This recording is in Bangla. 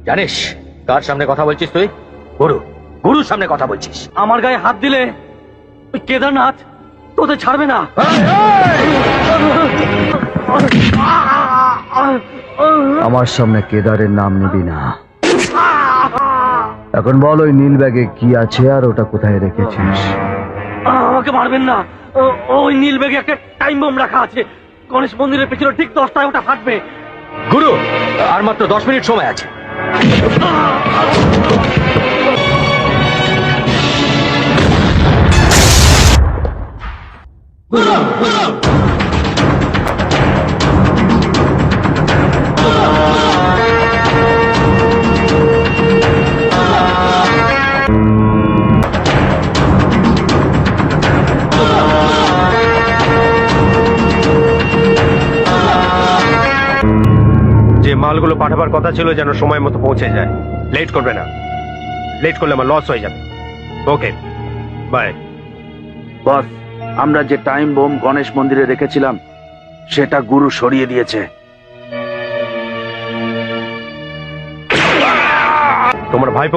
জানিস কার সামনে কথা বলছিস তুই? গুরু, গুরুর সামনে কথা বলছিস। আমার গায়ে হাত দিলে ওই কেদারনাথ তোদের ছাড়বে না। আমার সামনে কেদারের নাম নিবি না। এখন বল ওই নীল ব্যাগে কি আছে আর ওটা কোথায় রেখেছিস? আমাকে মারবেন না। ওই নীল ব্যাগে একটা টাইম বোম রাখা আছে। গণেশ মন্দিরের পেছনে ঠিক 10টায় ওটা ফাটবে। গুরু, আর মাত্র 10 মিনিট সময় আছে। যে মালগুলো পাঠাবার কথা ছিল যেন সময় মতো পৌঁছে যায়। লেট করবে না, লেট করলে আমার লস হয়ে যাবে। ওকে, বাই। বস, আমরা যে টাইম বোম গণেশ মন্দিরে রেখেছিলাম সেটা গুরু সরিয়ে দিয়েছে। তোমার ভাইপো